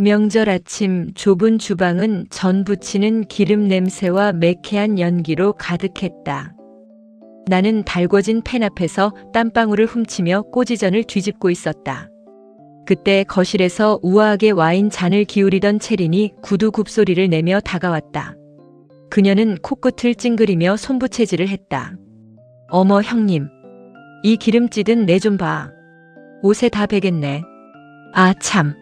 명절 아침 좁은 주방은 전 부치는 기름 냄새와 매캐한 연기로 가득했다. 나는 달궈진 팬 앞에서 땀방울을 훔치며 꼬지전을 뒤집고 있었다. 그때 거실에서 우아하게 와인 잔을 기울이던 채린이 구두 굽소리를 내며 다가왔다. 그녀는 코끝을 찡그리며 손부채질을 했다. 어머 형님, 이 기름찌든 내 좀 봐. 옷에 다 배겠네. 아 참.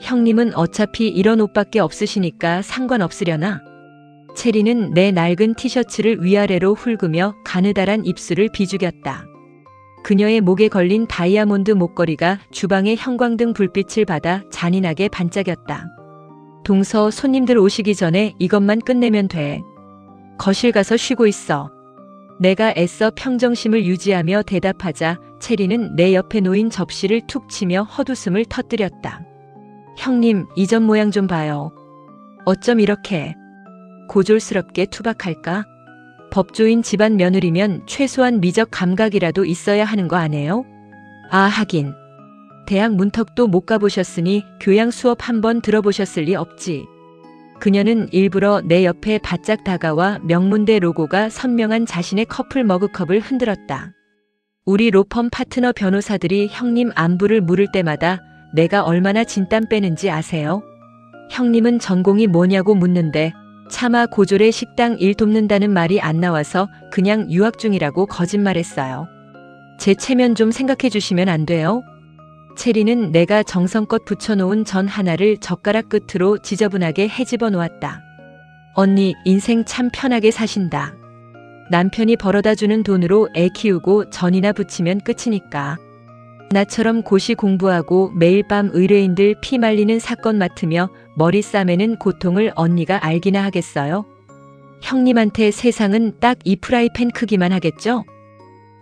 형님은 어차피 이런 옷밖에 없으시니까 상관없으려나? 채리는 내 낡은 티셔츠를 위아래로 훑으며 가느다란 입술을 비죽였다. 그녀의 목에 걸린 다이아몬드 목걸이가 주방의 형광등 불빛을 받아 잔인하게 반짝였다. 동서 손님들 오시기 전에 이것만 끝내면 돼. 거실 가서 쉬고 있어. 내가 애써 평정심을 유지하며 대답하자 채리는 내 옆에 놓인 접시를 툭 치며 헛웃음을 터뜨렸다. 형님, 이 점 모양 좀 봐요. 어쩜 이렇게 고졸스럽게 투박할까? 법조인 집안 며느리면 최소한 미적 감각이라도 있어야 하는 거 아니에요? 아 하긴. 대학 문턱도 못 가보셨으니 교양 수업 한번 들어보셨을 리 없지. 그녀는 일부러 내 옆에 바짝 다가와 명문대 로고가 선명한 자신의 커플 머그컵을 흔들었다. 우리 로펌 파트너 변호사들이 형님 안부를 물을 때마다 내가 얼마나 진땀 빼는지 아세요? 형님은 전공이 뭐냐고 묻는데 차마 고졸의 식당 일 돕는다는 말이 안 나와서 그냥 유학 중이라고 거짓말했어요. 제 체면 좀 생각해 주시면 안 돼요? 채리는 내가 정성껏 붙여놓은 전 하나를 젓가락 끝으로 지저분하게 헤집어 놓았다. 언니, 인생 참 편하게 사신다. 남편이 벌어다주는 돈으로 애 키우고 전이나 부치면 끝이니까. 나처럼 고시 공부하고 매일 밤 의뢰인들 피 말리는 사건 맡으며 머리 싸매는 고통을 언니가 알기나 하겠어요? 형님한테 세상은 딱 이 프라이팬 크기만 하겠죠?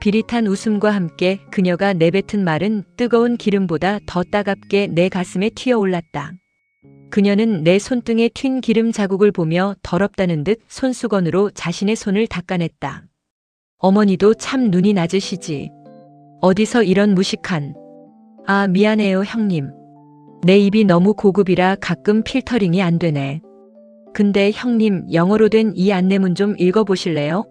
비릿한 웃음과 함께 그녀가 내뱉은 말은 뜨거운 기름보다 더 따갑게 내 가슴에 튀어올랐다. 그녀는 내 손등에 튄 기름 자국을 보며 더럽다는 듯 손수건으로 자신의 손을 닦아냈다. 어머니도 참 눈이 낮으시지. 어디서 이런 무식한. 아 미안해요 형님. 내 입이 너무 고급이라 가끔 필터링이 안 되네. 근데 형님 영어로 된 이 안내문 좀 읽어보실래요?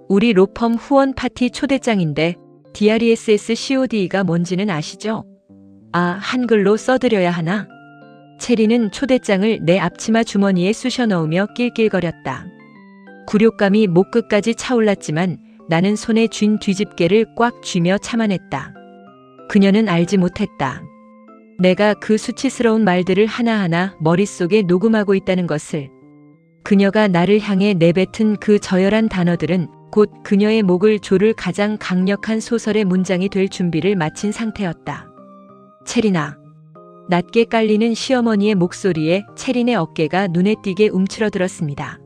우리 로펌 후원 파티 초대장인데 DRESS COD가 뭔지는 아시죠? 아 한글로 써드려야 하나? 채리는 초대장을 내 앞치마 주머니에 쑤셔 넣으며 낄낄거렸다. 굴욕감이 목 끝까지 차올랐지만 나는 손에 쥔 뒤집개를 꽉 쥐며 참아냈다. 그녀는 알지 못했다. 내가 그 수치스러운 말들을 하나하나 머릿속에 녹음하고 있다는 것을. 그녀가 나를 향해 내뱉은 그 저열한 단어들은 곧 그녀의 목을 조를 가장 강력한 소설의 문장이 될 준비를 마친 상태였다. 채리나. 낮게 깔리는 시어머니의 목소리에 채린의 어깨가 눈에 띄게 움츠러들었습니다.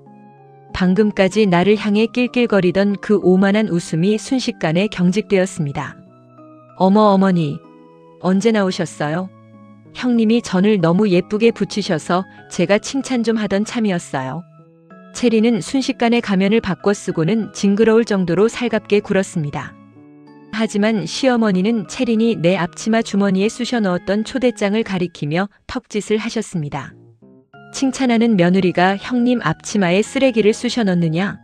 방금까지 나를 향해 낄낄거리던 그 오만한 웃음이 순식간에 경직되었습니다. 어머 어머니, 언제 나오셨어요? 형님이 전을 너무 예쁘게 붙이셔서 제가 칭찬 좀 하던 참이었어요. 채리는 순식간에 가면을 바꿔 쓰고는 징그러울 정도로 살갑게 굴었습니다. 하지만 시어머니는 채린이 내 앞치마 주머니에 쑤셔 넣었던 초대장을 가리키며 턱짓을 하셨습니다. 칭찬하는 며느리가 형님 앞치마에 쓰레기를 쑤셔 넣느냐?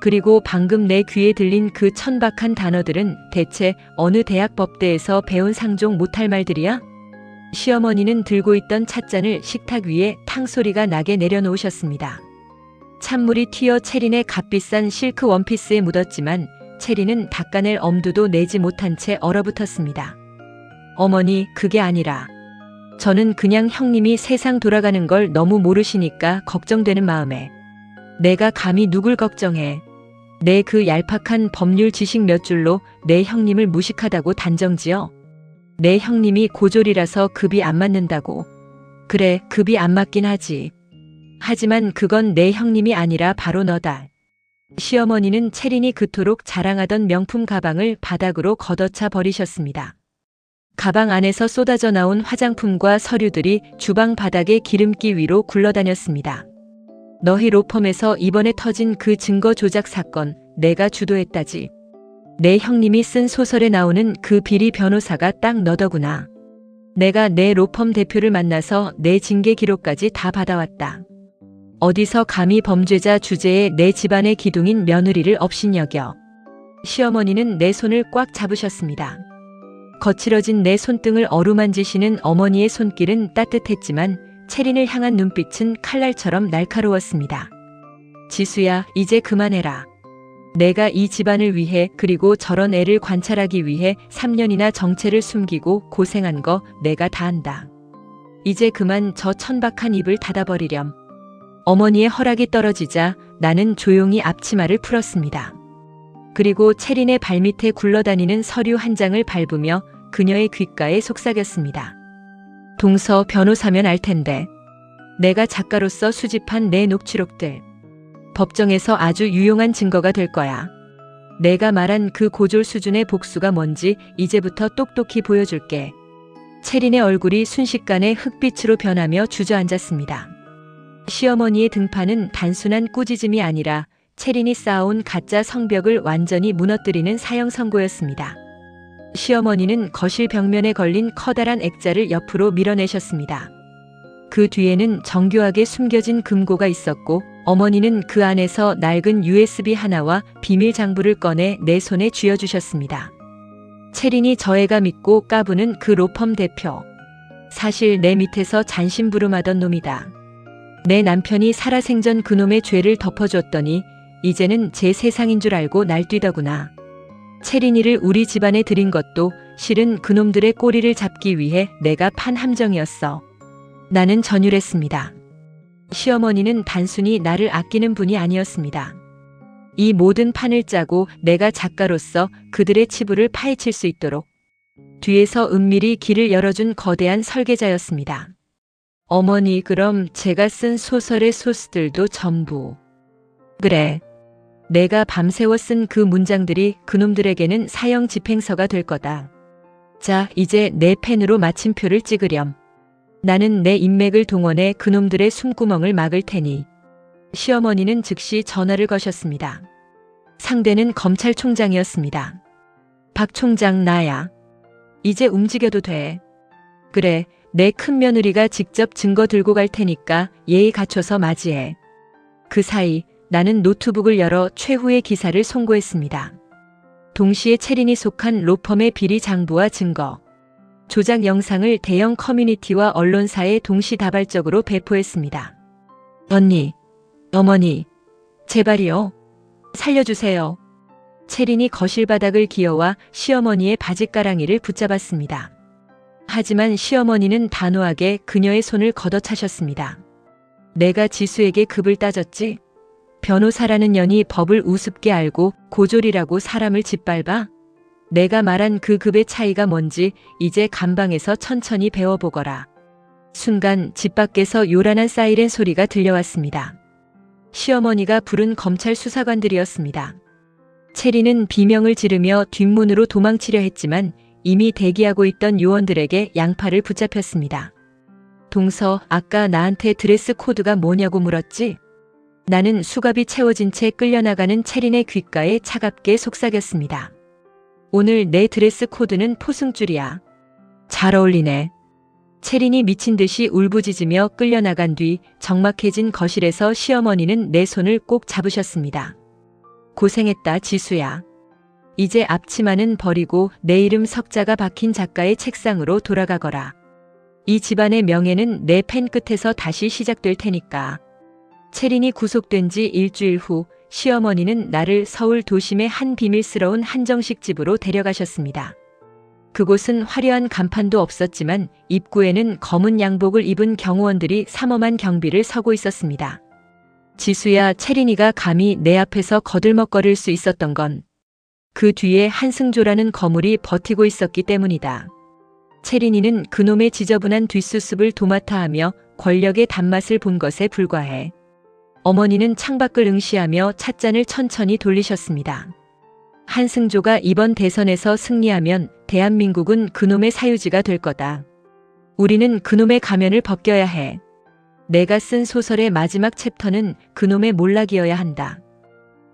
그리고 방금 내 귀에 들린 그 천박한 단어들은 대체 어느 대학 법대에서 배운 상종 못할 말들이야? 시어머니는 들고 있던 찻잔을 식탁 위에 탕 소리가 나게 내려놓으셨습니다. 찬물이 튀어 채린의 값비싼 실크 원피스에 묻었지만 채린은 닦아낼 엄두도 내지 못한 채 얼어붙었습니다. 어머니, 그게 아니라 저는 그냥 형님이 세상 돌아가는 걸 너무 모르시니까 걱정되는 마음에. 내가 감히 누굴 걱정해. 내 그 얄팍한 법률 지식 몇 줄로 내 형님을 무식하다고 단정지어. 내 형님이 고졸이라서 급이 안 맞는다고. 그래, 급이 안 맞긴 하지. 하지만 그건 내 형님이 아니라 바로 너다. 시어머니는 채린이 그토록 자랑하던 명품 가방을 바닥으로 걷어차 버리셨습니다. 가방 안에서 쏟아져 나온 화장품과 서류들이 주방 바닥의 기름기 위로 굴러다녔습니다. 너희 로펌에서 이번에 터진 그 증거 조작 사건 내가 주도했다지. 내 형님이 쓴 소설에 나오는 그 비리 변호사가 딱 너더구나. 내가 내 로펌 대표를 만나서 내 징계 기록까지 다 받아왔다. 어디서 감히 범죄자 주제에 내 집안의 기둥인 며느리를 업신여겨. 시어머니는 내 손을 꽉 잡으셨습니다. 거칠어진 내 손등을 어루만지시는 어머니의 손길은 따뜻했지만 채린을 향한 눈빛은 칼날처럼 날카로웠습니다. 지수야, 이제 그만해라. 내가 이 집안을 위해 그리고 저런 애를 관찰하기 위해 3년이나 정체를 숨기고 고생한 거 내가 다 안다. 이제 그만 저 천박한 입을 닫아버리렴. 어머니의 허락이 떨어지자 나는 조용히 앞치마를 풀었습니다. 그리고 채린의 발밑에 굴러다니는 서류 한 장을 밟으며 그녀의 귓가에 속삭였습니다. 동서 변호사면 알 텐데. 내가 작가로서 수집한 내 녹취록들. 법정에서 아주 유용한 증거가 될 거야. 내가 말한 그 고졸 수준의 복수가 뭔지 이제부터 똑똑히 보여줄게. 채린의 얼굴이 순식간에 흑빛으로 변하며 주저앉았습니다. 시어머니의 등판은 단순한 꾸짖음이 아니라 채린이 쌓아온 가짜 성벽을 완전히 무너뜨리는 사형 선고였습니다. 시어머니는 거실 벽면에 걸린 커다란 액자를 옆으로 밀어내셨습니다. 그 뒤에는 정교하게 숨겨진 금고가 있었고 어머니는 그 안에서 낡은 USB 하나와 비밀 장부를 꺼내 내 손에 쥐어주셨습니다. 채린이 저애가 믿고 까부는 그 로펌 대표. 사실 내 밑에서 잔심부름하던 놈이다. 내 남편이 살아생전 그놈의 죄를 덮어줬더니 이제는 제 세상인 줄 알고 날뛰더구나. 채린이를 우리 집안에 들인 것도 실은 그놈들의 꼬리를 잡기 위해 내가 판 함정이었어. 나는 전율했습니다. 시어머니는 단순히 나를 아끼는 분이 아니었습니다. 이 모든 판을 짜고 내가 작가로서 그들의 치부를 파헤칠 수 있도록 뒤에서 은밀히 길을 열어준 거대한 설계자였습니다. 어머니, 그럼 제가 쓴 소설의 소스들도 전부. 그래. 내가 밤새워 쓴 그 문장들이 그놈들에게는 사형 집행서가 될 거다. 자, 이제 내 펜으로 마침표를 찍으렴. 나는 내 인맥을 동원해 그놈들의 숨구멍을 막을 테니. 시어머니는 즉시 전화를 거셨습니다. 상대는 검찰총장이었습니다. 박 총장, 나야. 이제 움직여도 돼. 그래, 내 큰며느리가 직접 증거 들고 갈 테니까 예의 갖춰서 맞이해. 그 사이 나는 노트북을 열어 최후의 기사를 송고했습니다. 동시에 채린이 속한 로펌의 비리 장부와 증거, 조작 영상을 대형 커뮤니티와 언론사에 동시다발적으로 배포했습니다. 언니, 어머니, 제발이요. 살려주세요. 채린이 거실 바닥을 기어와 시어머니의 바짓가랑이를 붙잡았습니다. 하지만 시어머니는 단호하게 그녀의 손을 걷어차셨습니다. 내가 지수에게 급을 따졌지? 변호사라는 년이 법을 우습게 알고 고졸이라고 사람을 짓밟아? 내가 말한 그 급의 차이가 뭔지 이제 감방에서 천천히 배워보거라. 순간 집 밖에서 요란한 사이렌 소리가 들려왔습니다. 시어머니가 부른 검찰 수사관들이었습니다. 채린은 비명을 지르며 뒷문으로 도망치려 했지만 이미 대기하고 있던 요원들에게 양팔을 붙잡혔습니다. 동서, 아까 나한테 드레스 코드가 뭐냐고 물었지? 나는 수갑이 채워진 채 끌려나가는 채린의 귓가에 차갑게 속삭였습니다. 오늘 내 드레스 코드는 포승줄이야. 잘 어울리네. 채린이 미친 듯이 울부짖으며 끌려나간 뒤 적막해진 거실에서 시어머니는 내 손을 꼭 잡으셨습니다. 고생했다, 지수야. 이제 앞치마는 버리고 내 이름 석자가 박힌 작가의 책상으로 돌아가거라. 이 집안의 명예는 내 펜 끝에서 다시 시작될 테니까. 채린이 구속된 지 일주일 후 시어머니는 나를 서울 도심의 한 비밀스러운 한정식 집으로 데려가셨습니다. 그곳은 화려한 간판도 없었지만 입구에는 검은 양복을 입은 경호원들이 삼엄한 경비를 서고 있었습니다. 지수야, 채린이가 감히 내 앞에서 거들먹거릴 수 있었던 건 그 뒤에 한승조라는 거물이 버티고 있었기 때문이다. 채린이는 그놈의 지저분한 뒷수습을 도맡아 하며 권력의 단맛을 본 것에 불과해. 어머니는 창밖을 응시하며 찻잔을 천천히 돌리셨습니다. 한승조가 이번 대선에서 승리하면 대한민국은 그놈의 사유지가 될 거다. 우리는 그놈의 가면을 벗겨야 해. 내가 쓴 소설의 마지막 챕터는 그놈의 몰락이어야 한다.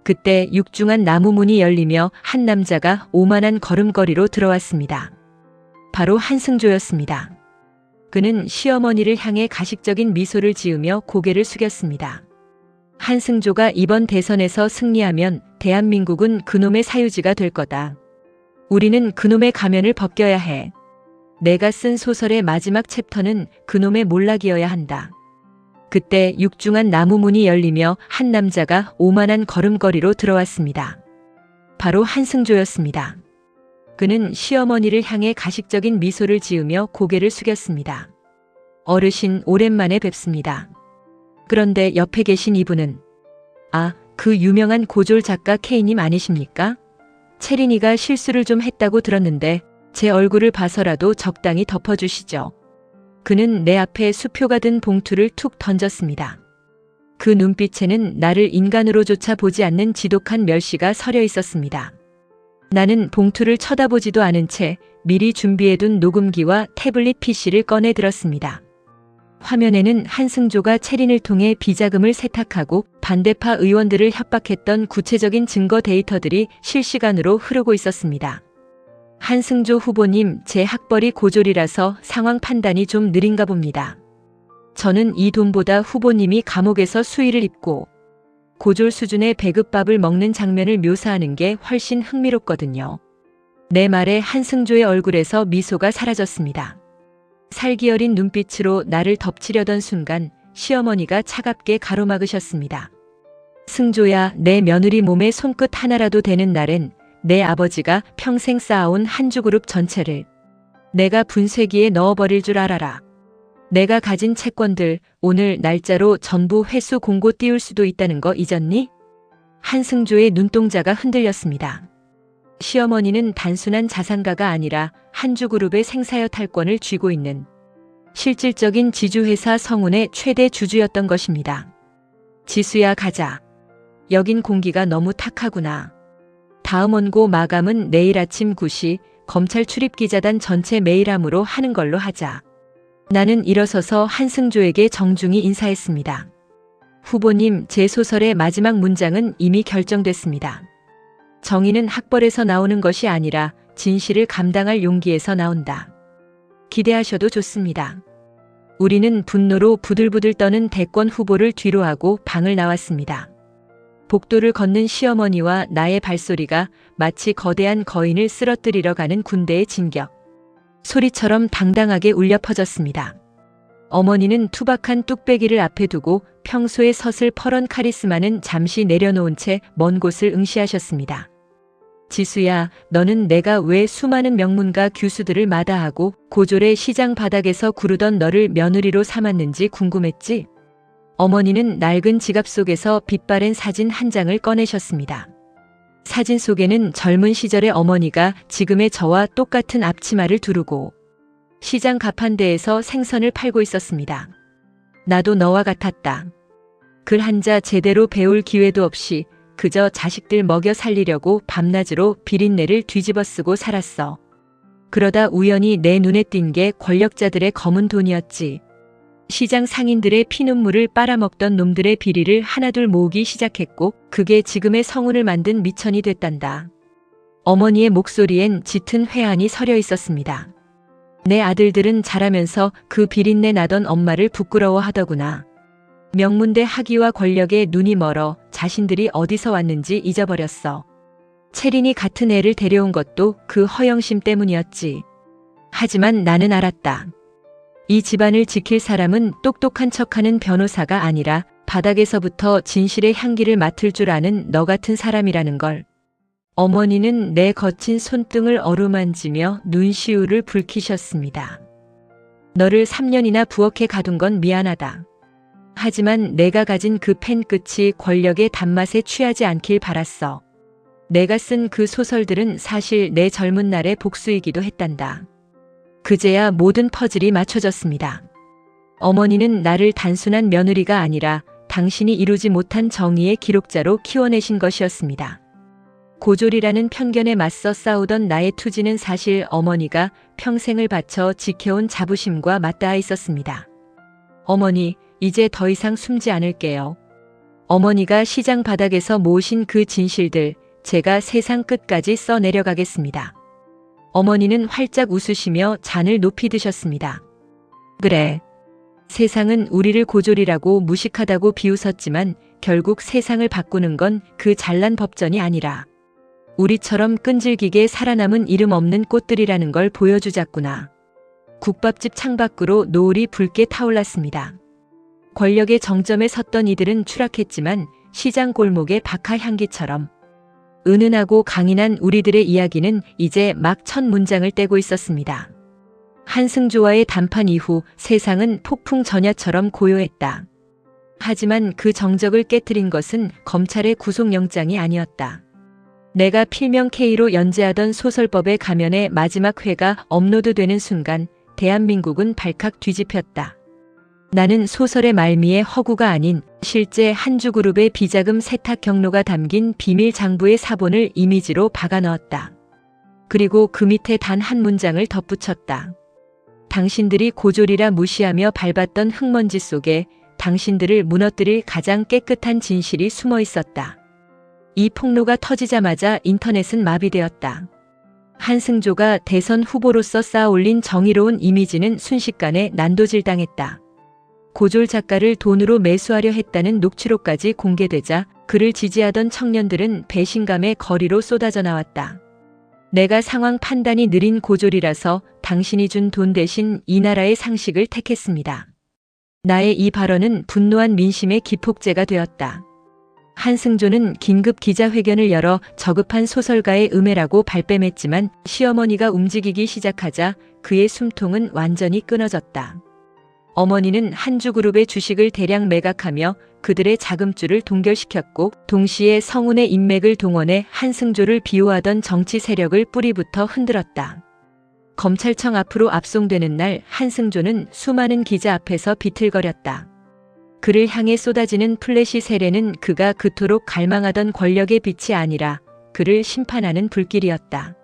그때 육중한 나무 문이 열리며 한 남자가 오만한 걸음걸이로 들어왔습니다. 바로 한승조였습니다. 그는 시어머니를 향해 가식적인 미소를 지으며 고개를 숙였습니다. 한승조가 이번 대선에서 승리하면 대한민국은 그놈의 사유지가 될 거다. 우리는 그놈의 가면을 벗겨야 해. 내가 쓴 소설의 마지막 챕터는 그놈의 몰락이어야 한다. 그때 육중한 나무 문이 열리며 한 남자가 오만한 걸음걸이로 들어왔습니다. 바로 한승조였습니다. 그는 시어머니를 향해 가식적인 미소를 지으며 고개를 숙였습니다. 어르신, 오랜만에 뵙습니다. 그런데 옆에 계신 이분은, 아, 그 유명한 고졸 작가 K님 아니십니까? 채린이가 실수를 좀 했다고 들었는데 제 얼굴을 봐서라도 적당히 덮어주시죠. 그는 내 앞에 수표가 든 봉투를 툭 던졌습니다. 그 눈빛에는 나를 인간으로조차 보지 않는 지독한 멸시가 서려 있었습니다. 나는 봉투를 쳐다보지도 않은 채 미리 준비해둔 녹음기와 태블릿 PC를 꺼내 들었습니다. 화면에는 한승조가 채린을 통해 비자금을 세탁하고 반대파 의원들을 협박했던 구체적인 증거 데이터들이 실시간으로 흐르고 있었습니다. 한승조 후보님, 제 학벌이 고졸이라서 상황 판단이 좀 느린가 봅니다. 저는 이 돈보다 후보님이 감옥에서 수위를 입고 고졸 수준의 배급밥을 먹는 장면을 묘사하는 게 훨씬 흥미롭거든요. 내 말에 한승조의 얼굴에서 미소가 사라졌습니다. 살기 어린 눈빛으로 나를 덮치려던 순간 시어머니가 차갑게 가로막으셨습니다. 승조야, 내 며느리 몸에 손끝 하나라도 되는 날엔 내 아버지가 평생 쌓아온 한주그룹 전체를 내가 분쇄기에 넣어버릴 줄 알아라. 내가 가진 채권들 오늘 날짜로 전부 회수 공고 띄울 수도 있다는 거 잊었니? 한승조의 눈동자가 흔들렸습니다. 시어머니는 단순한 자산가가 아니라 한주그룹의 생사여 탈권을 쥐고 있는 실질적인 지주회사 성운의 최대 주주였던 것입니다. 지수야, 가자. 여긴 공기가 너무 탁하구나. 다음 원고 마감은 내일 아침 9시 검찰 출입기자단 전체 메일함으로 하는 걸로 하자. 나는 일어서서 한승조에게 정중히 인사했습니다. 후보님, 제 소설의 마지막 문장은 이미 결정됐습니다. 정의는 학벌에서 나오는 것이 아니라 진실을 감당할 용기에서 나온다. 기대하셔도 좋습니다. 우리는 분노로 부들부들 떠는 대권 후보를 뒤로하고 방을 나왔습니다. 복도를 걷는 시어머니와 나의 발소리가 마치 거대한 거인을 쓰러뜨리러 가는 군대의 진격 소리처럼 당당하게 울려 퍼졌습니다. 어머니는 투박한 뚝배기를 앞에 두고 평소의 서슬퍼런 카리스마는 잠시 내려놓은 채 먼 곳을 응시하셨습니다. 지수야, 너는 내가 왜 수많은 명문가 교수들을 마다하고 고졸의 시장 바닥에서 구르던 너를 며느리로 삼았는지 궁금했지? 어머니는 낡은 지갑 속에서 빛바랜 사진 한 장을 꺼내셨습니다. 사진 속에는 젊은 시절의 어머니가 지금의 저와 똑같은 앞치마를 두르고 시장 가판대에서 생선을 팔고 있었습니다. 나도 너와 같았다. 글 한자 제대로 배울 기회도 없이 그저 자식들 먹여 살리려고 밤낮으로 비린내를 뒤집어 쓰고 살았어. 그러다 우연히 내 눈에 띈 게 권력자들의 검은 돈이었지. 시장 상인들의 피눈물을 빨아먹던 놈들의 비리를 하나둘 모으기 시작했고 그게 지금의 성운을 만든 미천이 됐단다. 어머니의 목소리엔 짙은 회한이 서려 있었습니다. 내 아들들은 자라면서 그 비린내 나던 엄마를 부끄러워하더구나. 명문대 학위와 권력에 눈이 멀어 자신들이 어디서 왔는지 잊어버렸어. 채린이 같은 애를 데려온 것도 그 허영심 때문이었지. 하지만 나는 알았다. 이 집안을 지킬 사람은 똑똑한 척하는 변호사가 아니라 바닥에서부터 진실의 향기를 맡을 줄 아는 너 같은 사람이라는 걸. 어머니는 내 거친 손등을 어루만지며 눈시울을 붉히셨습니다. 너를 3년이나 부엌에 가둔 건 미안하다. 하지만 내가 가진 그 펜 끝이 권력의 단맛에 취하지 않길 바랐어. 내가 쓴 그 소설들은 사실 내 젊은 날의 복수이기도 했단다. 그제야 모든 퍼즐이 맞춰졌습니다. 어머니는 나를 단순한 며느리가 아니라 당신이 이루지 못한 정의의 기록자로 키워내신 것이었습니다. 고졸이라는 편견에 맞서 싸우던 나의 투지는 사실 어머니가 평생을 바쳐 지켜온 자부심과 맞닿아 있었습니다. 어머니, 이제 더 이상 숨지 않을게요. 어머니가 시장 바닥에서 모으신 그 진실들, 제가 세상 끝까지 써내려가겠습니다. 어머니는 활짝 웃으시며 잔을 높이 드셨습니다. 그래. 세상은 우리를 고졸이라고 무식하다고 비웃었지만 결국 세상을 바꾸는 건 그 잘난 법전이 아니라 우리처럼 끈질기게 살아남은 이름 없는 꽃들이라는 걸 보여주자꾸나. 국밥집 창밖으로 노을이 붉게 타올랐습니다. 권력의 정점에 섰던 이들은 추락했지만 시장 골목의 박하 향기처럼 은은하고 강인한 우리들의 이야기는 이제 막 첫 문장을 떼고 있었습니다. 한승조와의談判 이후 세상은 폭풍 전야처럼 고요했다. 하지만 그 정적을 깨트린 것은 검찰의 구속영장이 아니었다. 내가 필명 K로 연재하던 소설법의 가면의 마지막 회가 업로드되는 순간 대한민국은 발칵 뒤집혔다. 나는 소설의 말미에 허구가 아닌 실제 한주그룹의 비자금 세탁 경로가 담긴 비밀 장부의 사본을 이미지로 박아 넣었다. 그리고 그 밑에 단 한 문장을 덧붙였다. 당신들이 고졸이라 무시하며 밟았던 흙먼지 속에 당신들을 무너뜨릴 가장 깨끗한 진실이 숨어 있었다. 이 폭로가 터지자마자 인터넷은 마비되었다. 한승조가 대선 후보로서 쌓아올린 정의로운 이미지는 순식간에 난도질당했다. 고졸 작가를 돈으로 매수하려 했다는 녹취록까지 공개되자 그를 지지하던 청년들은 배신감의 거리로 쏟아져 나왔다. 내가 상황 판단이 느린 고졸이라서 당신이 준 돈 대신 이 나라의 상식을 택했습니다. 나의 이 발언은 분노한 민심의 기폭제가 되었다. 한승조는 긴급 기자회견을 열어 저급한 소설가의 음해라고 발뺌했지만 시어머니가 움직이기 시작하자 그의 숨통은 완전히 끊어졌다. 어머니는 한주그룹의 주식을 대량 매각하며 그들의 자금줄을 동결시켰고 동시에 성운의 인맥을 동원해 한승조를 비호하던 정치 세력을 뿌리부터 흔들었다. 검찰청 앞으로 압송되는 날 한승조는 수많은 기자 앞에서 비틀거렸다. 그를 향해 쏟아지는 플래시 세례는 그가 그토록 갈망하던 권력의 빛이 아니라 그를 심판하는 불길이었다.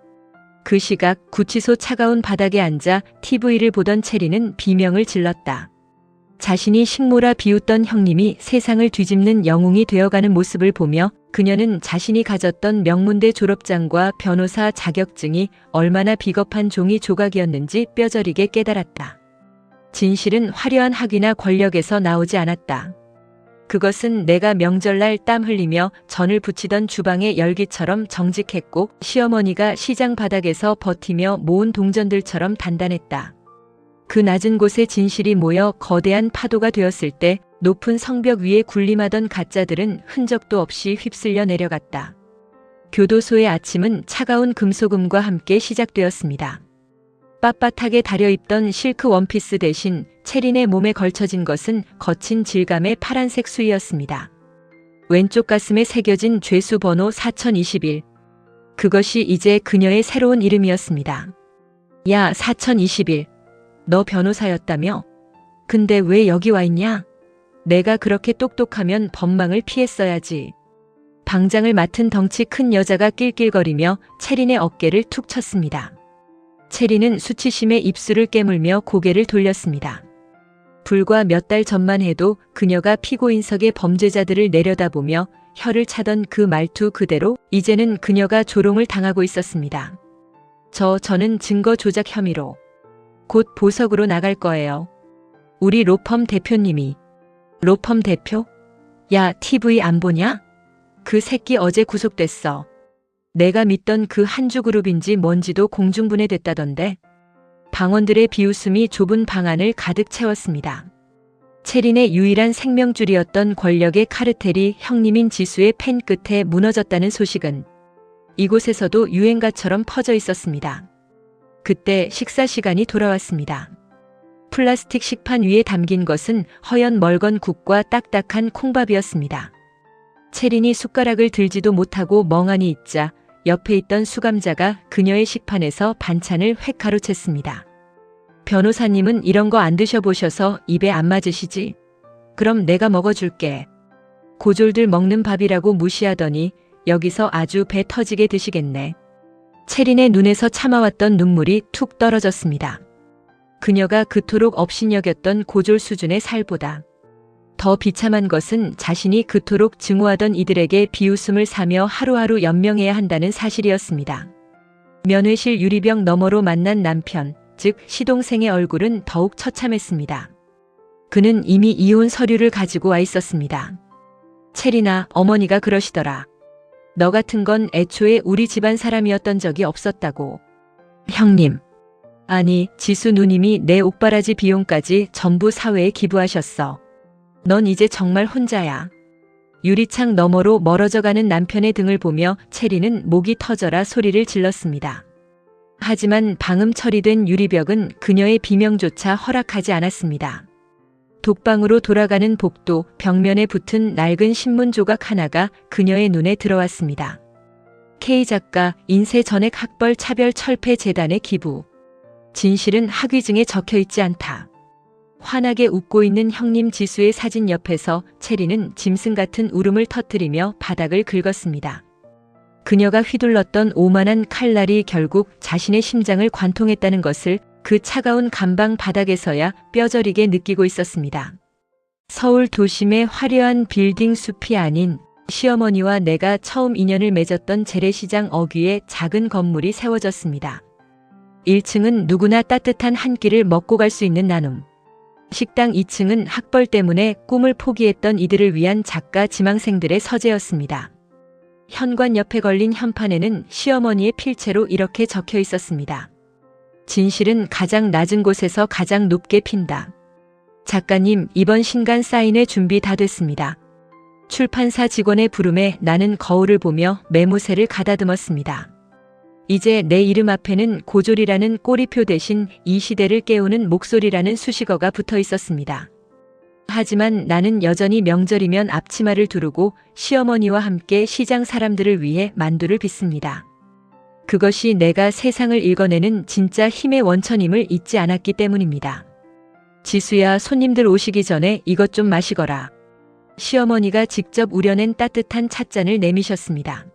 그 시각 구치소 차가운 바닥에 앉아 TV를 보던 체리는 비명을 질렀다. 자신이 식모라 비웃던 형님이 세상을 뒤집는 영웅이 되어가는 모습을 보며 그녀는 자신이 가졌던 명문대 졸업장과 변호사 자격증이 얼마나 비겁한 종이 조각이었는지 뼈저리게 깨달았다. 진실은 화려한 학위나 권력에서 나오지 않았다. 그것은 내가 명절날 땀 흘리며 전을 부치던 주방의 열기처럼 정직했고 시어머니가 시장 바닥에서 버티며 모은 동전들처럼 단단했다. 그 낮은 곳에 진실이 모여 거대한 파도가 되었을 때 높은 성벽 위에 군림하던 가짜들은 흔적도 없이 휩쓸려 내려갔다. 교도소의 아침은 차가운 금소금과 함께 시작되었습니다. 빳빳하게 다려입던 실크 원피스 대신 체린의 몸에 걸쳐진 것은 거친 질감의 파란색 수의였습니다. 왼쪽 가슴에 새겨진 죄수 번호 4021. 그것이 이제 그녀의 새로운 이름이었습니다. 야, 4021. 너 변호사였다며? 근데 왜 여기 와 있냐? 내가 그렇게 똑똑하면 법망을 피했어야지. 방장을 맡은 덩치 큰 여자가 낄낄거리며 체린의 어깨를 툭 쳤습니다. 체린은 수치심에 입술을 깨물며 고개를 돌렸습니다. 불과 몇 달 전만 해도 그녀가 피고인석의 범죄자들을 내려다보며 혀를 차던 그 말투 그대로 이제는 그녀가 조롱을 당하고 있었습니다. 저는 증거 조작 혐의로 곧 보석으로 나갈 거예요. 우리 로펌 대표님이. 로펌 대표? 야, TV 안 보냐? 그 새끼 어제 구속됐어. 내가 믿던 그 한주그룹인지 뭔지도 공중분해됐다던데. 방원들의 비웃음이 좁은 방 안을 가득 채웠습니다. 체린의 유일한 생명줄이었던 권력의 카르텔이 형님인 지수의 펜 끝에 무너졌다는 소식은 이곳에서도 유행가처럼 퍼져 있었습니다. 그때 식사 시간이 돌아왔습니다. 플라스틱 식판 위에 담긴 것은 허연 멀건 국과 딱딱한 콩밥이었습니다. 체린이 숟가락을 들지도 못하고 멍하니 있자 옆에 있던 수감자가 그녀의 식판에서 반찬을 획 가로챘습니다. 변호사님은 이런 거 안 드셔보셔서 입에 안 맞으시지? 그럼 내가 먹어줄게. 고졸들 먹는 밥이라고 무시하더니 여기서 아주 배 터지게 드시겠네. 체린의 눈에서 참아왔던 눈물이 툭 떨어졌습니다. 그녀가 그토록 업신여겼던 고졸 수준의 살보다 더 비참한 것은 자신이 그토록 증오하던 이들에게 비웃음을 사며 하루하루 연명해야 한다는 사실이었습니다. 면회실 유리병 너머로 만난 남편, 즉 시동생의 얼굴은 더욱 처참했습니다. 그는 이미 이혼 서류를 가지고 와 있었습니다. 체리나, 어머니가 그러시더라. 너 같은 건 애초에 우리 집안 사람이었던 적이 없었다고. 형님. 아니, 지수 누님이 내 옥바라지 비용까지 전부 사회에 기부하셨어. 넌 이제 정말 혼자야. 유리창 너머로 멀어져가는 남편의 등을 보며 체리는 목이 터져라 소리를 질렀습니다. 하지만 방음 처리된 유리벽은 그녀의 비명조차 허락하지 않았습니다. 독방으로 돌아가는 복도 벽면에 붙은 낡은 신문 조각 하나가 그녀의 눈에 들어왔습니다. K작가 인쇄 전액 학벌 차별 철폐 재단의 기부. 진실은 학위증에 적혀있지 않다. 환하게 웃고 있는 형님 지수의 사진 옆에서 체리는 짐승 같은 울음을 터뜨리며 바닥을 긁었습니다. 그녀가 휘둘렀던 오만한 칼날이 결국 자신의 심장을 관통했다는 것을 그 차가운 감방 바닥에서야 뼈저리게 느끼고 있었습니다. 서울 도심의 화려한 빌딩 숲이 아닌 시어머니와 내가 처음 인연을 맺었던 재래시장 어귀에 작은 건물이 세워졌습니다. 1층은 누구나 따뜻한 한 끼를 먹고 갈 수 있는 나눔. 식당 2층은 학벌 때문에 꿈을 포기했던 이들을 위한 작가 지망생들의 서재였습니다. 현관 옆에 걸린 현판에는 시어머니의 필체로 이렇게 적혀 있었습니다. 진실은 가장 낮은 곳에서 가장 높게 핀다. 작가님, 이번 신간 사인회 준비 다 됐습니다. 출판사 직원의 부름에 나는 거울을 보며 매무새를 가다듬었습니다. 이제 내 이름 앞에는 고졸이라는 꼬리표 대신 이 시대를 깨우는 목소리라는 수식어가 붙어 있었습니다. 하지만 나는 여전히 명절이면 앞치마를 두르고 시어머니와 함께 시장 사람들을 위해 만두를 빚습니다. 그것이 내가 세상을 읽어내는 진짜 힘의 원천임을 잊지 않았기 때문입니다. 지수야, 손님들 오시기 전에 이것 좀 마시거라. 시어머니가 직접 우려낸 따뜻한 찻잔을 내미셨습니다.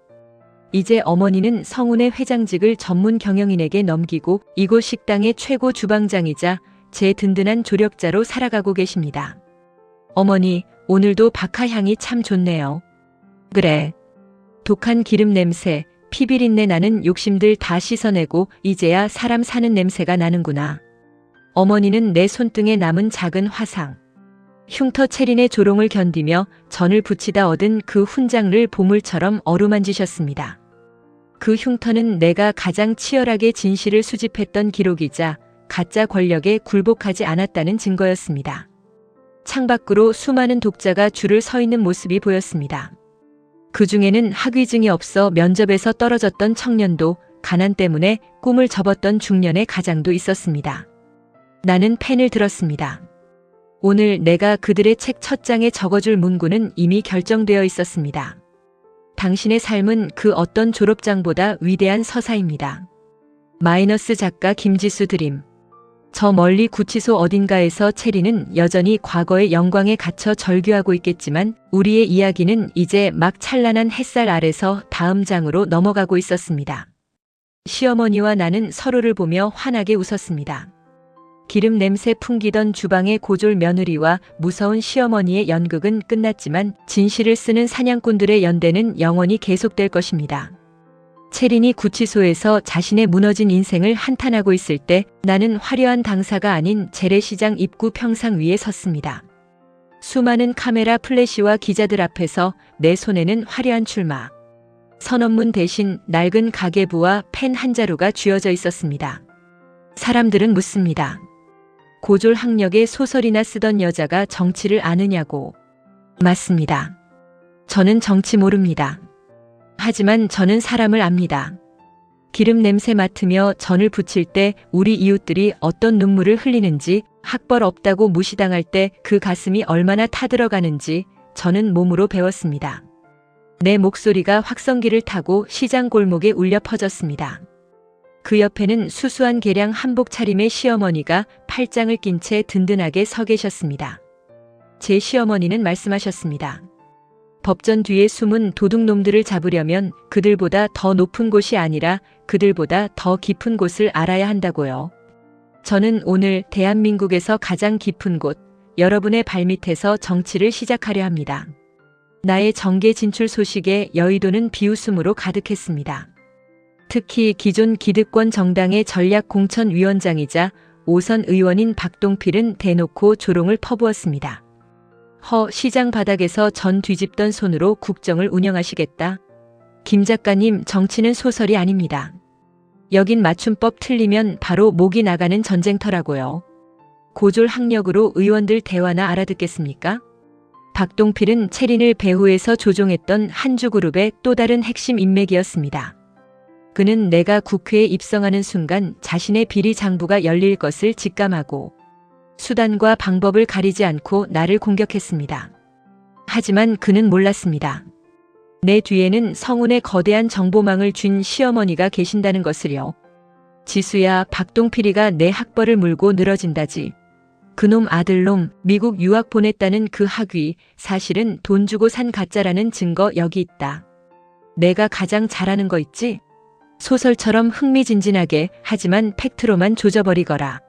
이제 어머니는 성운의 회장직을 전문 경영인에게 넘기고 이곳 식당의 최고 주방장이자 제 든든한 조력자로 살아가고 계십니다. 어머니, 오늘도 박하향이 참 좋네요. 그래. 독한 기름 냄새, 피비린내 나는 욕심들 다 씻어내고 이제야 사람 사는 냄새가 나는구나. 어머니는 내 손등에 남은 작은 화상. 흉터 체린의 조롱을 견디며 전을 붙이다 얻은 그 훈장을 보물처럼 어루만지셨습니다. 그 흉터는 내가 가장 치열하게 진실을 수집했던 기록이자 가짜 권력에 굴복하지 않았다는 증거였습니다. 창밖으로 수많은 독자가 줄을 서 있는 모습이 보였습니다. 그 중에는 학위증이 없어 면접에서 떨어졌던 청년도, 가난 때문에 꿈을 접었던 중년의 가장도 있었습니다. 나는 펜을 들었습니다. 오늘 내가 그들의 책 첫 장에 적어줄 문구는 이미 결정되어 있었습니다. 당신의 삶은 그 어떤 졸업장보다 위대한 서사입니다. 마이너스 작가 김지수 드림. 저 멀리 구치소 어딘가에서 체리는 여전히 과거의 영광에 갇혀 절규하고 있겠지만 우리의 이야기는 이제 막 찬란한 햇살 아래서 다음 장으로 넘어가고 있었습니다. 시어머니와 나는 서로를 보며 환하게 웃었습니다. 기름 냄새 풍기던 주방의 고졸 며느리와 무서운 시어머니의 연극은 끝났지만 진실을 쓰는 사냥꾼들의 연대는 영원히 계속될 것입니다. 체린이 구치소에서 자신의 무너진 인생을 한탄하고 있을 때 나는 화려한 당사가 아닌 재래시장 입구 평상 위에 섰습니다. 수많은 카메라 플래시와 기자들 앞에서 내 손에는 화려한 출마. 선언문 대신 낡은 가계부와 펜 한 자루가 쥐어져 있었습니다. 사람들은 묻습니다. 고졸 학력의 소설이나 쓰던 여자가 정치를 아느냐고. 맞습니다. 저는 정치 모릅니다. 하지만 저는 사람을 압니다. 기름 냄새 맡으며 전을 붙일 때 우리 이웃들이 어떤 눈물을 흘리는지, 학벌 없다고 무시당할 때 그 가슴이 얼마나 타들어가는지 저는 몸으로 배웠습니다. 내 목소리가 확성기를 타고 시장 골목에 울려 퍼졌습니다. 그 옆에는 수수한 개량 한복 차림의 시어머니가 팔짱을 낀 채 든든하게 서 계셨습니다. 제 시어머니는 말씀하셨습니다. 법전 뒤에 숨은 도둑놈들을 잡으려면 그들보다 더 높은 곳이 아니라 그들보다 더 깊은 곳을 알아야 한다고요. 저는 오늘 대한민국에서 가장 깊은 곳, 여러분의 발밑에서 정치를 시작하려 합니다. 나의 정계 진출 소식에 여의도는 비웃음으로 가득했습니다. 특히 기존 기득권 정당의 전략공천위원장이자 5선 의원인 박동필은 대놓고 조롱을 퍼부었습니다. 허 시장 바닥에서 전 뒤집던 손으로 국정을 운영하시겠다. 김 작가님, 정치는 소설이 아닙니다. 여긴 맞춤법 틀리면 바로 목이 나가는 전쟁터라고요. 고졸 학력으로 의원들 대화나 알아듣겠습니까? 박동필은 체린을 배후에서 조종했던 한주그룹의 또 다른 핵심 인맥이었습니다. 그는 내가 국회에 입성하는 순간 자신의 비리 장부가 열릴 것을 직감하고 수단과 방법을 가리지 않고 나를 공격했습니다. 하지만 그는 몰랐습니다. 내 뒤에는 성운의 거대한 정보망을 쥔 시어머니가 계신다는 것을요. 지수야, 박동필이가 내 학벌을 물고 늘어진다지. 그놈 아들놈 미국 유학 보냈다는 그 학위, 사실은 돈 주고 산 가짜라는 증거 여기 있다. 내가 가장 잘하는 거 있지? 소설처럼 흥미진진하게, 하지만 팩트로만 조져버리거라.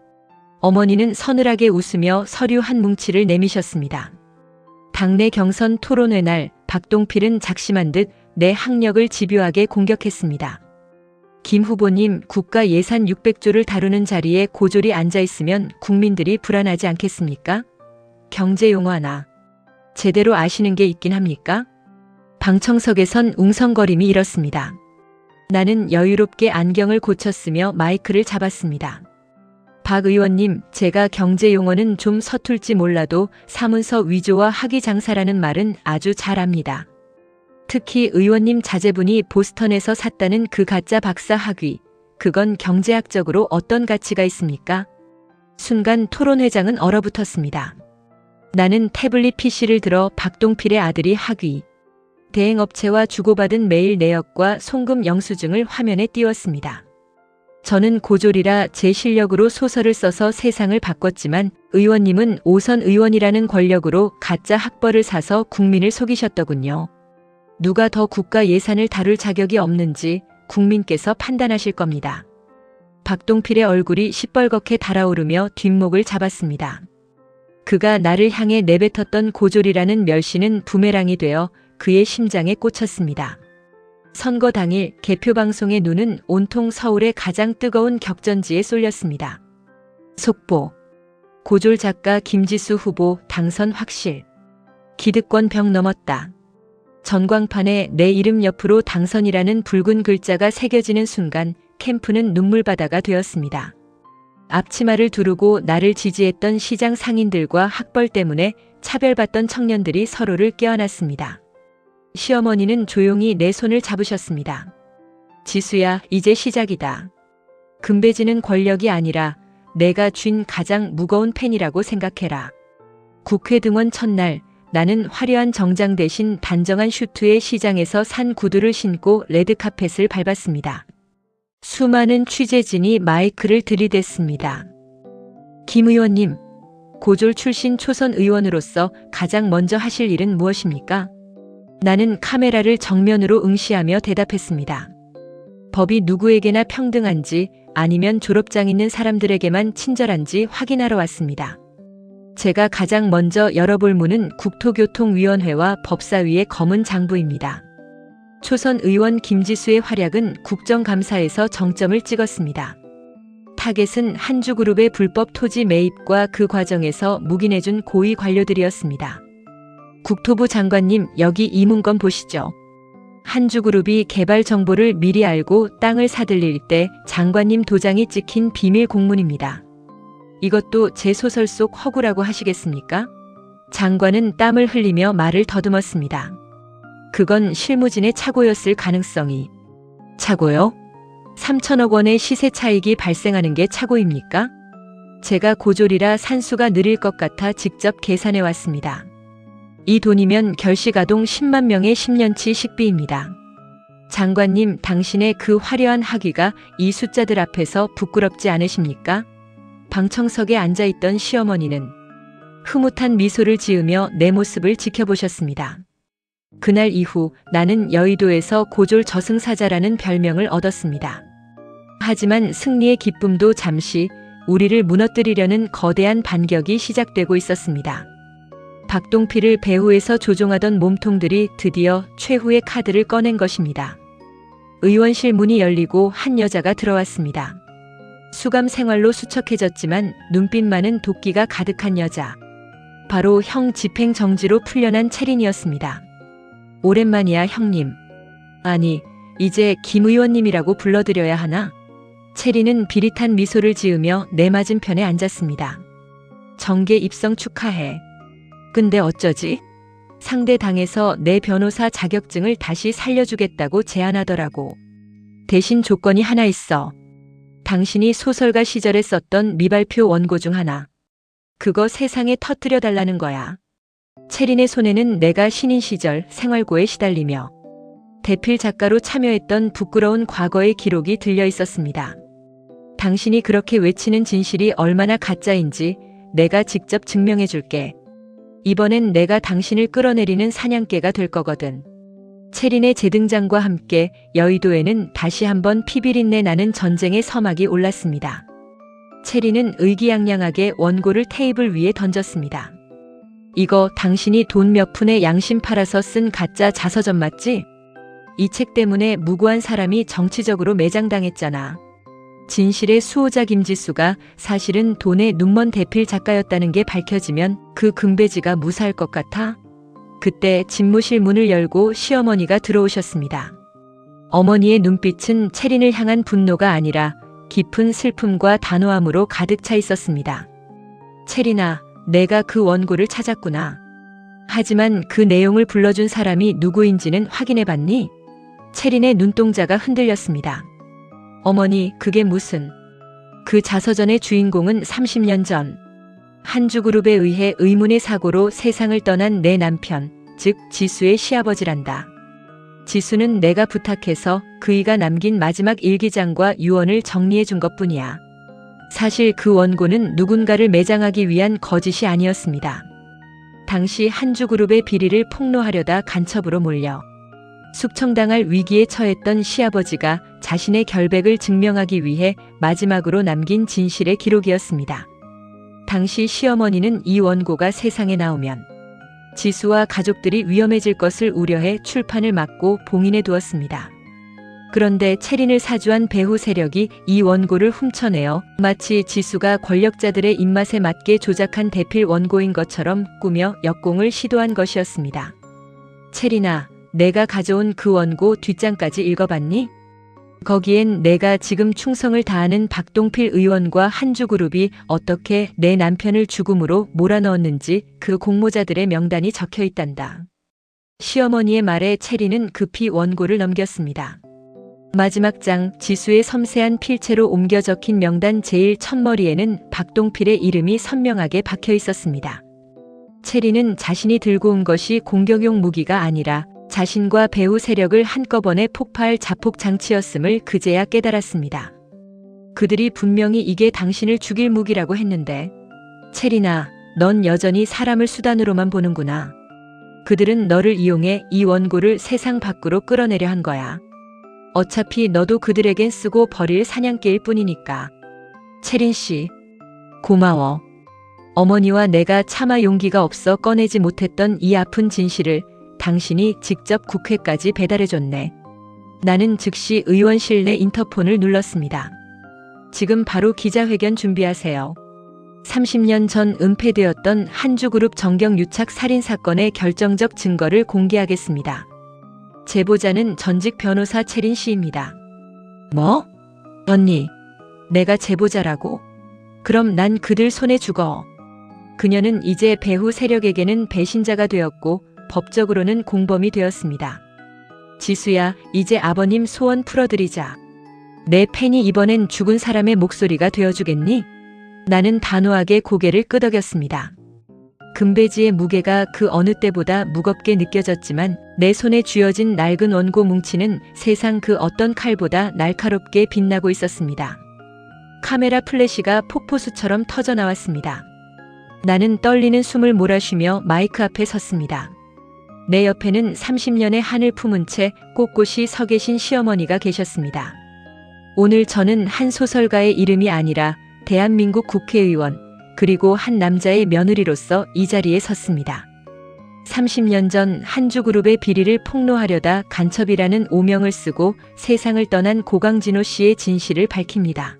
어머니는 서늘하게 웃으며 서류 한 뭉치를 내미셨습니다. 당내 경선 토론회 날 박동필은 작심한 듯 내 학력을 집요하게 공격했습니다. 김 후보님, 국가 예산 600조를 다루는 자리에 고졸이 앉아있으면 국민들이 불안하지 않겠습니까? 경제 용어 하나 제대로 아시는 게 있긴 합니까? 방청석에선 웅성거림이 일었습니다. 나는 여유롭게 안경을 고쳤으며 마이크를 잡았습니다. 박 의원님, 제가 경제 용어는 좀 서툴지 몰라도 사문서 위조와 학위장사라는 말은 아주 잘 압니다. 특히 의원님 자제분이 보스턴에서 샀다는 그 가짜 박사 학위, 그건 경제학적으로 어떤 가치가 있습니까? 순간 토론회장은 얼어붙었습니다. 나는 태블릿 PC를 들어 박동필의 아들이 학위, 대행업체와 주고받은 메일 내역과 송금 영수증을 화면에 띄웠습니다. 저는 고졸이라 제 실력으로 소설을 써서 세상을 바꿨지만 의원님은 5선 의원이라는 권력으로 가짜 학벌을 사서 국민을 속이셨더군요. 누가 더 국가 예산을 다룰 자격이 없는지 국민께서 판단하실 겁니다. 박동필의 얼굴이 시뻘겋게 달아오르며 뒷목을 잡았습니다. 그가 나를 향해 내뱉었던 고졸이라는 멸시는 부메랑이 되어 그의 심장에 꽂혔습니다. 선거 당일 개표 방송의 눈은 온통 서울의 가장 뜨거운 격전지에 쏠렸습니다. 속보. 고졸 작가 김지수 후보 당선 확실. 기득권 벽 넘었다. 전광판에 내 이름 옆으로 당선이라는 붉은 글자가 새겨지는 순간 캠프는 눈물바다가 되었습니다. 앞치마를 두르고 나를 지지했던 시장 상인들과 학벌 때문에 차별받던 청년들이 서로를 껴안았습니다. 시어머니는 조용히 내 손을 잡으셨습니다. 지수야, 이제 시작이다. 금배지는 권력이 아니라 내가 쥔 가장 무거운 펜이라고 생각해라. 국회 등원 첫날 나는 화려한 정장 대신 단정한 슈트에 시장에서 산 구두를 신고 레드카펫을 밟았습니다. 수많은 취재진이 마이크를 들이댔습니다. 김 의원님, 고졸 출신 초선 의원으로서 가장 먼저 하실 일은 무엇입니까? 나는 카메라를 정면으로 응시하며 대답했습니다. 법이 누구에게나 평등한지 아니면 졸업장 있는 사람들에게만 친절한지 확인하러 왔습니다. 제가 가장 먼저 열어볼 문은 국토교통위원회와 법사위의 검은 장부입니다. 초선 의원 김지수의 활약은 국정감사에서 정점을 찍었습니다. 타겟은 한주그룹의 불법 토지 매입과 그 과정에서 묵인해준 고위 관료들이었습니다. 국토부 장관님, 여기 이 문건 보시죠. 한주그룹이 개발 정보를 미리 알고 땅을 사들일 때 장관님 도장이 찍힌 비밀 공문입니다. 이것도 제 소설 속 허구라고 하시겠습니까? 장관은 땀을 흘리며 말을 더듬었습니다. 그건 실무진의 착오였을 가능성이. 착오요? 3천억 원의 시세 차익이 발생하는 게 착오입니까? 제가 고졸이라 산수가 느릴 것 같아 직접 계산해 왔습니다. 이 돈이면 결시가동 10만 명의 10년치 식비입니다. 장관님, 당신의 그 화려한 학위가 이 숫자들 앞에서 부끄럽지 않으십니까? 방청석에 앉아있던 시어머니는 흐뭇한 미소를 지으며 내 모습을 지켜보셨습니다. 그날 이후 나는 여의도에서 고졸 저승사자라는 별명을 얻었습니다. 하지만 승리의 기쁨도 잠시, 우리를 무너뜨리려는 거대한 반격이 시작되고 있었습니다. 박동필을 배후에서 조종하던 몸통들이 드디어 최후의 카드를 꺼낸 것입니다. 의원실 문이 열리고 한 여자가 들어왔습니다. 수감 생활로 수척해졌지만 눈빛만은 도끼가 가득한 여자. 바로 형 집행 정지로 풀려난 채린이었습니다. 오랜만이야, 형님. 아니, 이제 김 의원님이라고 불러드려야 하나? 채린은 비릿한 미소를 지으며 내 맞은편에 앉았습니다. 정계 입성 축하해. 근데 어쩌지? 상대 당에서 내 변호사 자격증을 다시 살려주겠다고 제안하더라고. 대신 조건이 하나 있어. 당신이 소설가 시절에 썼던 미발표 원고 중 하나. 그거 세상에 터뜨려 달라는 거야. 채린의 손에는 내가 신인 시절 생활고에 시달리며 대필 작가로 참여했던 부끄러운 과거의 기록이 들려 있었습니다. 당신이 그렇게 외치는 진실이 얼마나 가짜인지 내가 직접 증명해 줄게. 이번엔 내가 당신을 끌어내리는 사냥개가 될 거거든. 채린의 재등장과 함께 여의도에는 다시 한번 피비린내 나는 전쟁의 서막이 올랐습니다. 채린은 의기양양하게 원고를 테이블 위에 던졌습니다. 이거 당신이 돈 몇 푼에 양심 팔아서 쓴 가짜 자서전 맞지? 이 책 때문에 무고한 사람이 정치적으로 매장당했잖아. 진실의 수호자 김지수가 사실은 돈에 눈먼 대필 작가였다는 게 밝혀지면 그 금배지가 무사할 것 같아? 그때 집무실 문을 열고 시어머니가 들어오셨습니다. 어머니의 눈빛은 채린을 향한 분노가 아니라 깊은 슬픔과 단호함으로 가득 차 있었습니다. 채린아, 내가 그 원고를 찾았구나. 하지만 그 내용을 불러준 사람이 누구인지는 확인해봤니? 채린의 눈동자가 흔들렸습니다. 어머니, 그게 무슨... 그 자서전의 주인공은 30년 전 한주그룹에 의해 의문의 사고로 세상을 떠난 내 남편, 즉 지수의 시아버지란다. 지수는 내가 부탁해서 그이가 남긴 마지막 일기장과 유언을 정리해 준 것뿐이야. 사실 그 원고는 누군가를 매장하기 위한 거짓이 아니었습니다. 당시 한주그룹의 비리를 폭로하려다 간첩으로 몰려 숙청당할 위기에 처했던 시아버지가 자신의 결백을 증명하기 위해 마지막으로 남긴 진실의 기록이었습니다. 당시 시어머니는 이 원고가 세상에 나오면 지수와 가족들이 위험해질 것을 우려해 출판을 막고 봉인해 두었습니다. 그런데 채린을 사주한 배후 세력이 이 원고를 훔쳐내어 마치 지수가 권력자들의 입맛에 맞게 조작한 대필 원고인 것처럼 꾸며 역공을 시도한 것이었습니다. 채린아, 내가 가져온 그 원고 뒷장까지 읽어봤니? 거기엔 내가 지금 충성을 다하는 박동필 의원과 한주그룹이 어떻게 내 남편을 죽음으로 몰아넣었는지 그 공모자들의 명단이 적혀 있단다. 시어머니의 말에 채린은 급히 원고를 넘겼습니다. 마지막 장 지수의 섬세한 필체로 옮겨 적힌 명단 제일 첫머리에는 박동필의 이름이 선명하게 박혀 있었습니다. 채린은 자신이 들고 온 것이 공격용 무기가 아니라 자신과 배후 세력을 한꺼번에 폭파할 자폭 장치였음을 그제야 깨달았습니다. 그들이 분명히 이게 당신을 죽일 무기라고 했는데, 채린아, 넌 여전히 사람을 수단으로만 보는구나. 그들은 너를 이용해 이 원고를 세상 밖으로 끌어내려 한 거야. 어차피 너도 그들에겐 쓰고 버릴 사냥개일 뿐이니까. 채린 씨, 고마워. 어머니와 내가 차마 용기가 없어 꺼내지 못했던 이 아픈 진실을 당신이 직접 국회까지 배달해줬네. 나는 즉시 의원실 내 인터폰을 눌렀습니다. 지금 바로 기자회견 준비하세요. 30년 전 은폐되었던 한주그룹 정경유착 살인사건의 결정적 증거를 공개하겠습니다. 제보자는 전직 변호사 채린 씨입니다. 뭐? 언니, 내가 제보자라고? 그럼 난 그들 손에 죽어. 그녀는 이제 배후 세력에게는 배신자가 되었고 법적으로는 공범이 되었습니다. 지수야, 이제 아버님 소원 풀어드리자. 내 팬이 이번엔 죽은 사람의 목소리가 되어주겠니? 나는 단호하게 고개를 끄덕였습니다. 금배지의 무게가 그 어느 때보다 무겁게 느껴졌지만 내 손에 쥐어진 낡은 원고 뭉치는 세상 그 어떤 칼보다 날카롭게 빛나고 있었습니다. 카메라 플래시가 폭포수처럼 터져나왔습니다. 나는 떨리는 숨을 몰아쉬며 마이크 앞에 섰습니다. 내 옆에는 30년의 한을 품은 채 꼿꼿이 서 계신 시어머니가 계셨습니다. 오늘 저는 한 소설가의 이름이 아니라 대한민국 국회의원 그리고 한 남자의 며느리로서 이 자리에 섰습니다. 30년 전 한주그룹의 비리를 폭로하려다 간첩이라는 오명을 쓰고 세상을 떠난 고강진호 씨의 진실을 밝힙니다.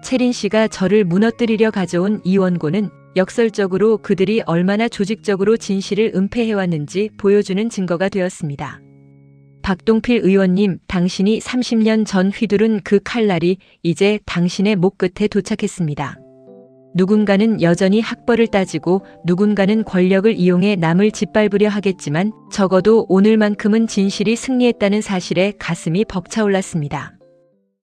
채린 씨가 저를 무너뜨리려 가져온 이 원고는 역설적으로 그들이 얼마나 조직적으로 진실을 은폐해왔는지 보여주는 증거가 되었습니다. 박동필 의원님, 당신이 30년 전 휘두른 그 칼날이 이제 당신의 목 끝에 도착했습니다. 누군가는 여전히 학벌을 따지고 누군가는 권력을 이용해 남을 짓밟으려 하겠지만 적어도 오늘만큼은 진실이 승리했다는 사실에 가슴이 벅차올랐습니다.